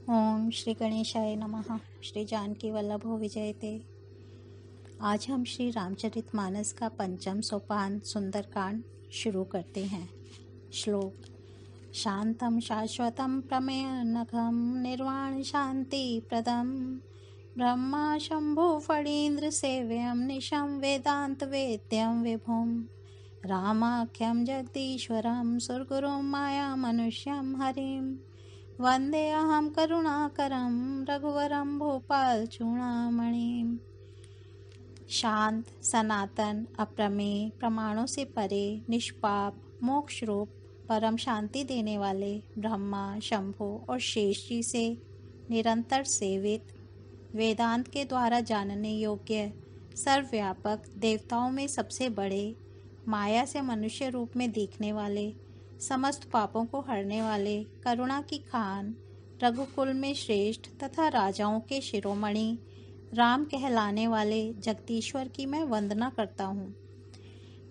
ओम श्री गणेशाय नमः। श्री जानकी वल्लभो विजयते। आज हम श्री रामचरितमानस का पंचम सोपान सुंदरकांड शुरू करते हैं। श्लोक। शांतं शाश्वतं प्रमेयनघं निर्वाण शांति प्रदं ब्रह्मा शंभो फणीन्द्र सेव्यं निशं वेदांत वेद्यं विभुं रामाख्यं जगदीश्वरं सुरगुरुं माया मनुष्यं हरिं वंदे अहम करुणाकरं रघुवरं भूपाल चूड़ामणिं। शांत, सनातन, अप्रमेय, प्रमाणों से परे, निष्पाप, मोक्ष रूप, परम शांति देने वाले ब्रह्मा, शंभु और शेष जी से निरंतर सेवित, वेदांत के द्वारा जानने योग्य, सर्वव्यापक, देवताओं में सबसे बड़े, माया से मनुष्य रूप में दिखने वाले, समस्त पापों को हरने वाले, करुणा की खान, रघुकुल में श्रेष्ठ तथा राजाओं के शिरोमणि, राम कहलाने वाले जगदीश्वर की मैं वंदना करता हूँ।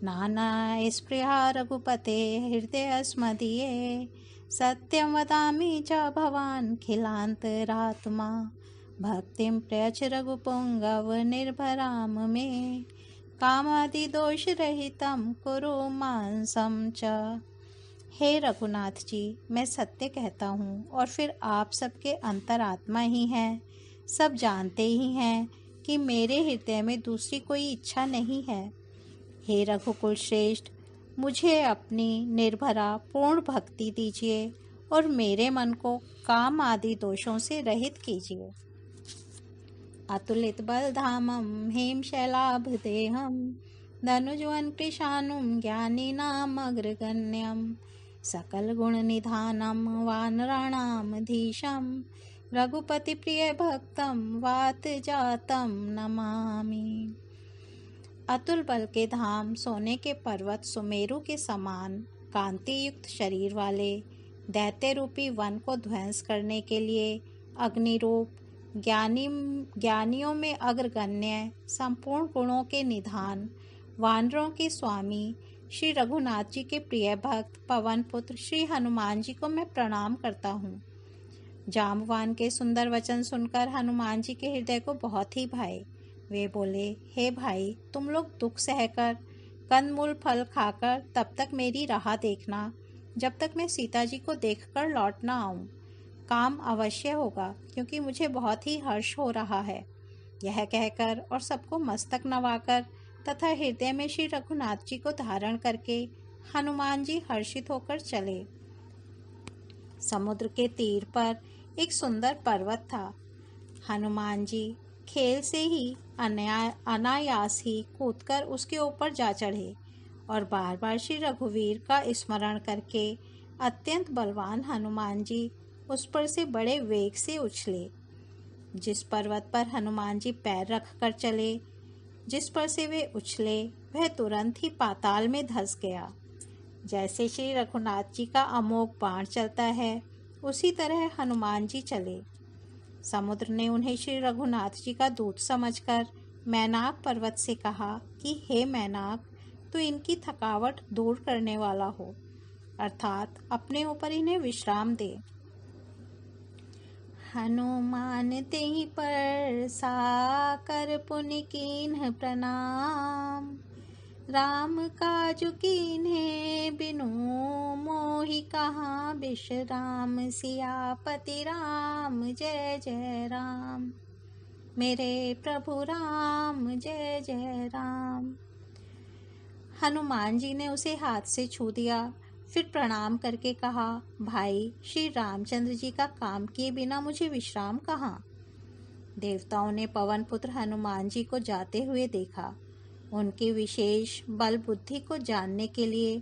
नाना स्पृहा रघुपते हृदय स्मदीये सत्यं वदामि च भवान् खिलान्तरात्मा भक्तिं प्रयच्छ रघुपुंगव निर्भराम मे कामादिदोषरहितं कुरु मानसं च। हे रघुनाथ जी, मैं सत्य कहता हूँ और फिर आप सबके अंतरात्मा ही हैं, सब जानते ही हैं कि मेरे हृदय में दूसरी कोई इच्छा नहीं है। हे रघुकुल श्रेष्ठ, मुझे अपनी निर्भरा पूर्ण भक्ति दीजिए और मेरे मन को काम आदि दोषों से रहित कीजिए। अतुलित बलधामं हेमशैलाभदेहं धनुजवन कृशानुं ज्ञानिनाम अग्रगण्यं सकल गुण निधानम वानराणामधीशं रघुपति प्रिय भक्तम वात जातम नमामि। अतुल बल के धाम, सोने के पर्वत सुमेरु के समान कांति युक्त शरीर वाले, दैत्य रूपी वन को ध्वंस करने के लिए अग्नि रूप, ज्ञानियों में अग्रगण्य, संपूर्ण गुणों के निधान, वानरों के स्वामी श्री रघुनाथ जी के प्रिय भक्त पवन पुत्र श्री हनुमान जी को मैं प्रणाम करता हूँ। जाम्बवान के सुंदर वचन सुनकर हनुमान जी के हृदय को बहुत ही भाए। वे बोले, हे भाई, तुम लोग दुख सहकर, कंदमूल फल खाकर तब तक मेरी राह देखना जब तक मैं सीता जी को देखकर लौट ना आऊँ। काम अवश्य होगा, क्योंकि मुझे बहुत ही हर्ष हो रहा है। यह कहकर और सबको मस्तक नवाकर तथा हृदय में श्री रघुनाथ जी को धारण करके हनुमान जी हर्षित होकर चले। समुद्र के तीर पर एक सुंदर पर्वत था। हनुमान जी खेल से ही अनायास ही कूदकर उसके ऊपर जा चढ़े और बार बार श्री रघुवीर का स्मरण करके अत्यंत बलवान हनुमान जी उस पर से बड़े वेग से उछले। जिस पर्वत पर हनुमान जी पैर रख कर चले, जिस पर से वे उछले, वह तुरंत ही पाताल में धंस गया। जैसे श्री रघुनाथ जी का अमोघ बाण चलता है, उसी तरह हनुमान जी चले। समुद्र ने उन्हें श्री रघुनाथ जी का दूत समझकर मैनाक पर्वत से कहा कि हे मैनाक, तू इनकी थकावट दूर करने वाला हो, अर्थात अपने ऊपर इन्हें विश्राम दे। हनुमान तेहि पर साकर पुनि कीन्ह प्रणाम राम काजु कीन्हे बिनु मोहि कहाँ विश्राम सियापति राम जय जय राम। मेरे प्रभु राम जय जय राम। हनुमान जी ने उसे हाथ से छू दिया, फिर प्रणाम करके कहा, भाई, श्री रामचंद्र जी का काम किए बिना मुझे विश्राम कहाँ। देवताओं ने पवन पुत्र हनुमान जी को जाते हुए देखा। उनकी विशेष बल बुद्धि को जानने के लिए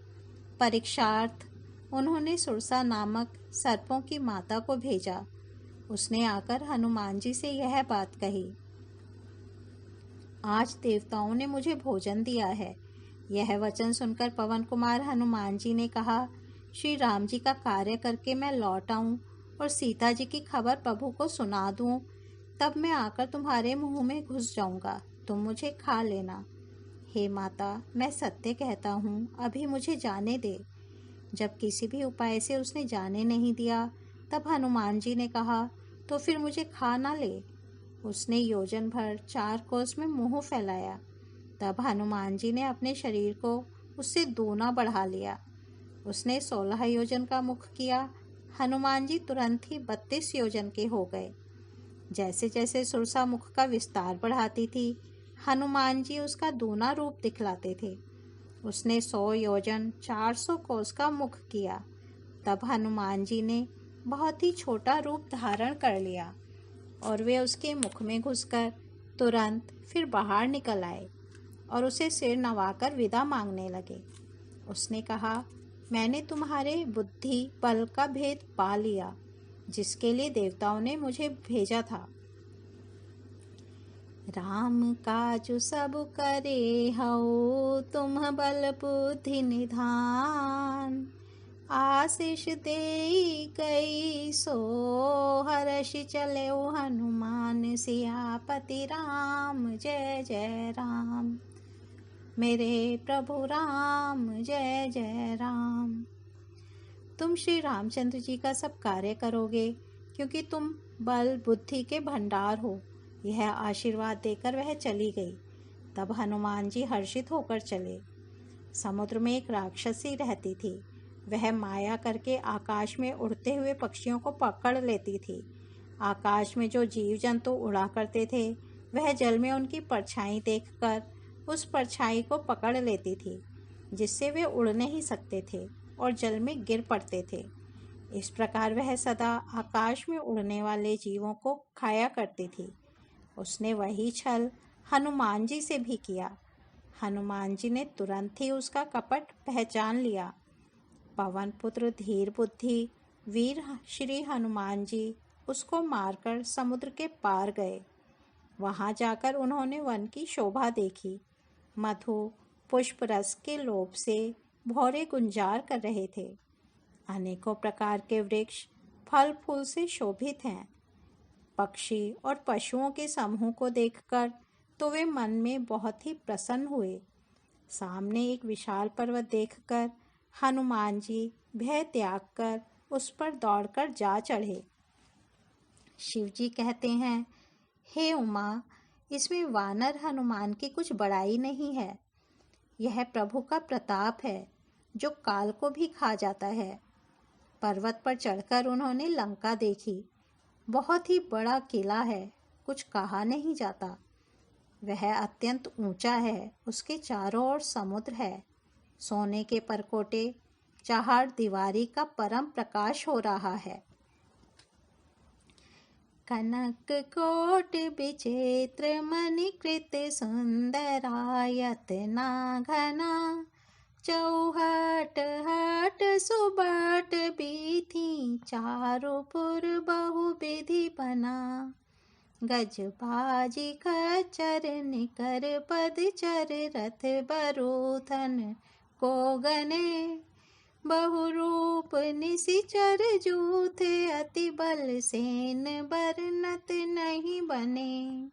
परीक्षार्थ उन्होंने सुरसा नामक सर्पों की माता को भेजा। उसने आकर हनुमान जी से यह बात कही, आज देवताओं ने मुझे भोजन दिया है। यह वचन सुनकर पवन कुमार हनुमान जी ने कहा, श्री राम जी का कार्य करके मैं लौट आऊं और सीता जी की खबर प्रभु को सुना दूं, तब मैं आकर तुम्हारे मुंह में घुस जाऊंगा, तुम मुझे खा लेना। हे माता, मैं सत्य कहता हूँ, अभी मुझे जाने दे। जब किसी भी उपाय से उसने जाने नहीं दिया, तब हनुमान जी ने कहा, तो फिर मुझे खा ना ले। उसने योजन भर 4 कोस में मुंह फैलाया। तब हनुमान जी ने अपने शरीर को उससे दूना बढ़ा लिया। उसने 16 योजन का मुख किया। हनुमान जी तुरंत ही 32 योजन के हो गए। जैसे जैसे सुरसा मुख का विस्तार बढ़ाती थी, हनुमान जी उसका दूना रूप दिखलाते थे। उसने 100 योजन 400 कोस का मुख किया। तब हनुमान जी ने बहुत ही छोटा रूप धारण कर लिया और वे उसके मुख में घुसकर तुरंत फिर बाहर निकल आए और उसे सिर नवाकर विदा मांगने लगे। उसने कहा, मैंने तुम्हारे बुद्धि बल का भेद पा लिया, जिसके लिए देवताओं ने मुझे भेजा था। राम काजु सब करे हऊ, तुम बल बुद्धि निधान। आशीष देई गई सो, हर्ष चले हनुमान सियापति राम। जय जय राम। मेरे प्रभु राम, जय जय राम। तुम श्री रामचंद्र जी का सब कार्य करोगे, क्योंकि तुम बल बुद्धि के भंडार हो। यह आशीर्वाद देकर वह चली गई। तब हनुमान जी हर्षित होकर चले। समुद्र में एक राक्षसी रहती थी। वह माया करके आकाश में उड़ते हुए पक्षियों को पकड़ लेती थी। आकाश में जो जीव जंतु उड़ा करते थे, वह जल में उनकी परछाई देखकर उस परछाई को पकड़ लेती थी, जिससे वे उड़ नहीं सकते थे और जल में गिर पड़ते थे। इस प्रकार वह सदा आकाश में उड़ने वाले जीवों को खाया करती थी। उसने वही छल हनुमान जी से भी किया। हनुमान जी ने तुरंत ही उसका कपट पहचान लिया। पवन पुत्र धीर बुद्धि वीर श्री हनुमान जी उसको मारकर समुद्र के पार गए। वहां जाकर उन्होंने वन की शोभा देखी। मधु पुष्प रस के लोभ से भौरे गुंजार कर रहे थे। अनेकों प्रकार के वृक्ष फल फूल से शोभित हैं। पक्षी और पशुओं के समूह को देखकर तो वे मन में बहुत ही प्रसन्न हुए। सामने एक विशाल पर्वत देखकर हनुमान जी भय त्याग कर उस पर दौड़कर जा चढ़े। शिव जी कहते हैं, हे उमा, इसमें वानर हनुमान की कुछ बड़ाई नहीं है। यह प्रभु का प्रताप है, जो काल को भी खा जाता है। पर्वत पर चढ़कर उन्होंने लंका देखी। बहुत ही बड़ा किला है, कुछ कहा नहीं जाता। वह अत्यंत ऊंचा है, उसके चारों ओर समुद्र है। सोने के परकोटे चहाड़ दीवारी का परम प्रकाश हो रहा है। कनक कोट विचित्र मणिकृत सुंदरायत ना घना। चौहट हट सुबट बीथी, चारों पुर बहु विधि बना। गज बाजी खच्चर निकर पदचर, रथ बरूथन को गने। बहुरूप निशिचर जूथ, अति बल सेन बरनत नहीं बने।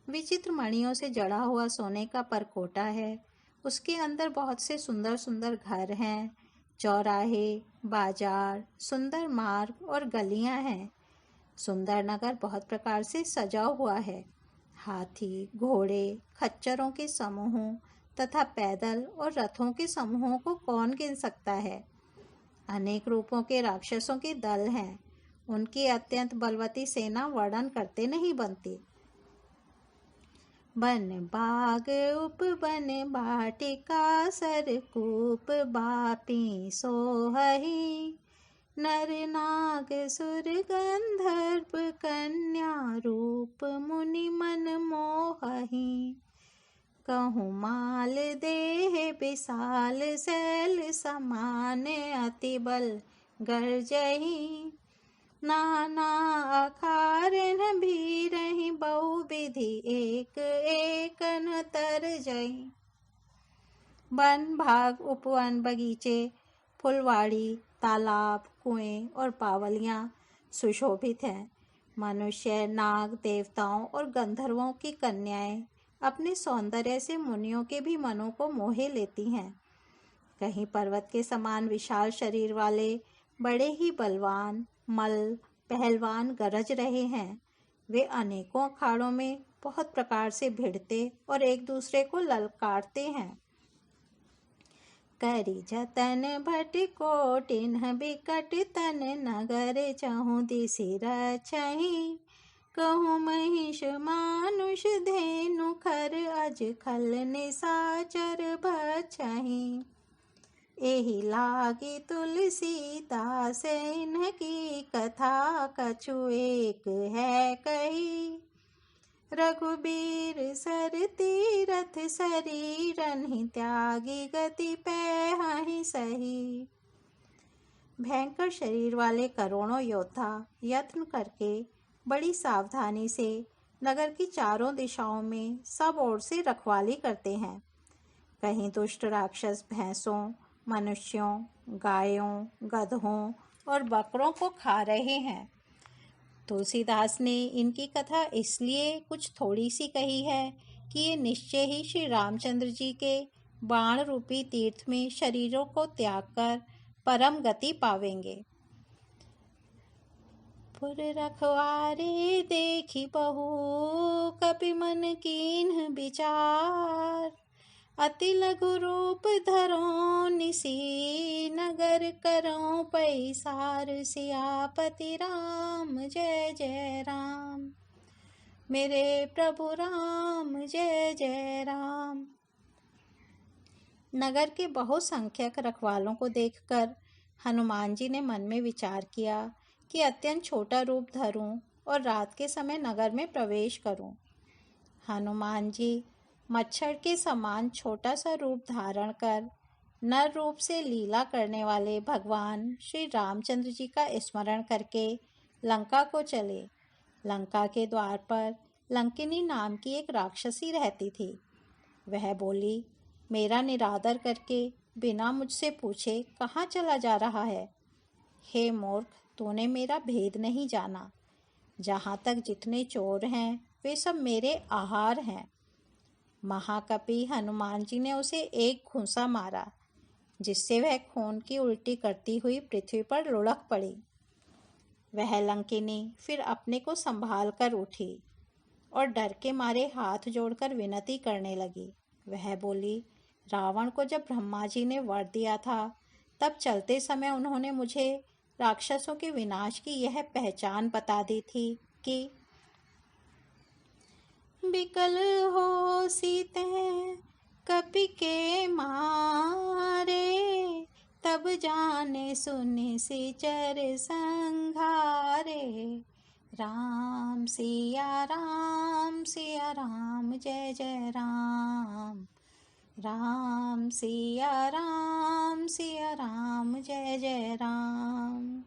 विचित्र मणियों से जड़ा हुआ सोने का परकोटा है। उसके अंदर बहुत से सुंदर सुंदर घर हैं। चौराहे, बाजार, सुंदर मार्ग और गलियां हैं। सुंदर नगर बहुत प्रकार से सजा हुआ है। हाथी, घोड़े, खच्चरों के समूहों तथा पैदल और रथों के समूहों को कौन गिन सकता है। अनेक रूपों के राक्षसों के दल हैं। उनकी अत्यंत बलवती सेना वर्णन करते नहीं बनती। बन बाग उपवन बाटिका, सरकूप बापी सोहही। नर नाग सुर गंधर्व, कन्या रूप मुनि मन मोहही। कहूँ माल देह विशाल, शैल समान अति बल गर्जही। नाना अखारन भीरहि, बहु विधि एक एकन तरजही। वन भाग, उपवन, बगीचे, फुलवाड़ी, तालाब, कुएं और बावलियां सुशोभित हैं। मनुष्य, नाग, देवताओं और गंधर्वों की कन्याएं अपने सौंदर्य से मुनियों के भी मनों को मोहे लेती हैं। कहीं पर्वत के समान विशाल शरीर वाले बड़े ही बलवान मल, पहलवान गरज रहे हैं। वे अनेकों अखाड़ों में बहुत प्रकार से भिड़ते और एक दूसरे को ललकारते हैं। करी जतन भट कोटिन बिकट तन नगर चहु दिसि रचहि कहूँ महिष मानुष धेनु खर अज खल निशाचर बचहि एहि लागी तुलसीदास इनकी कथा कछु एक है कही रघुबीर सर तीरथ शरीरन ही त्यागी गति पैहि सही। भयंकर शरीर वाले करोड़ों योद्धा यत्न करके बड़ी सावधानी से नगर की चारों दिशाओं में सब ओर से रखवाली करते हैं। कहीं दुष्ट राक्षस भैंसों, मनुष्यों, गायों, गधों और बकरों को खा रहे हैं। तुलसीदास ने इनकी कथा इसलिए कुछ थोड़ी सी कही है कि ये निश्चय ही श्री रामचंद्र जी के बाण रूपी तीर्थ में शरीरों को त्याग कर परम गति पावेंगे। पुर रखवारे देखी बहु कपि मन कीन्ह विचार अति लघु रूप धरो निसी नगर करो पैसार सियापति राम जय जय राम मेरे प्रभु राम जय जय राम। नगर के बहुसंख्यक रखवालों को देखकर हनुमान जी ने मन में विचार किया कि अत्यंत छोटा रूप धरूं और रात के समय नगर में प्रवेश करूं। हनुमान जी मच्छर के समान छोटा सा रूप धारण कर नर रूप से लीला करने वाले भगवान श्री रामचंद्र जी का स्मरण करके लंका को चले। लंका के द्वार पर लंकिनी नाम की एक राक्षसी रहती थी। वह बोली, मेरा निरादर करके बिना मुझसे पूछे कहाँ चला जा रहा है? हे मूर्ख, तूने मेरा भेद नहीं जाना। जहाँ तक जितने चोर हैं वे सब मेरे आहार हैं। महाकपि हनुमान जी ने उसे एक घूंसा मारा, जिससे वह खून की उल्टी करती हुई पृथ्वी पर लुढ़क पड़ी। वह लंकिनी फिर अपने को संभाल कर उठी और डर के मारे हाथ जोड़कर विनती करने लगी। वह बोली, रावण को जब ब्रह्मा जी ने वर दिया था तब चलते समय उन्होंने मुझे राक्षसों के विनाश की यह पहचान बता दी थी कि बिकल हो सीते कपि के मारे तब जाने सुने सिचर संघारे राम सिया राम जय जय राम राम सिया राम जय जय राम।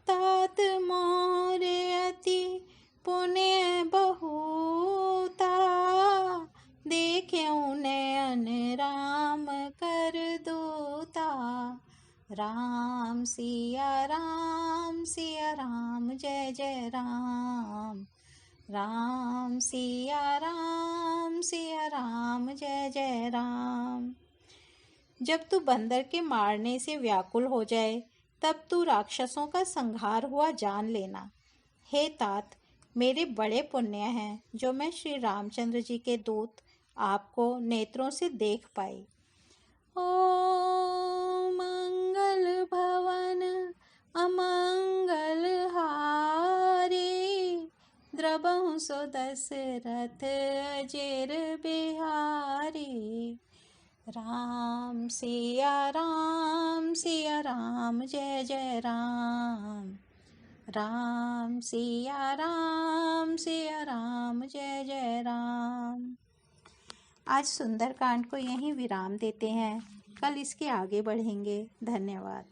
तात मोरे अति पुण्य बहुता देख्यऊ नयन राम कर दूता राम सिया राम जय जय राम राम सिया राम जय जय राम। जब तू बंदर के मारने से व्याकुल हो जाए तब तू राक्षसों का संहार हुआ जान लेना। हे तात, मेरे बड़े पुण्य हैं जो मैं श्री रामचंद्र जी के दूत आपको नेत्रों से देख पाई। ओ मंगल भवन अमंगल हारी द्रबहु सो दशरथ अजेर बिहारी राम सिया राम जय जय राम राम सिया राम जय जय राम। आज सुंदरकांड को यहीं विराम देते हैं। कल इसके आगे बढ़ेंगे। धन्यवाद।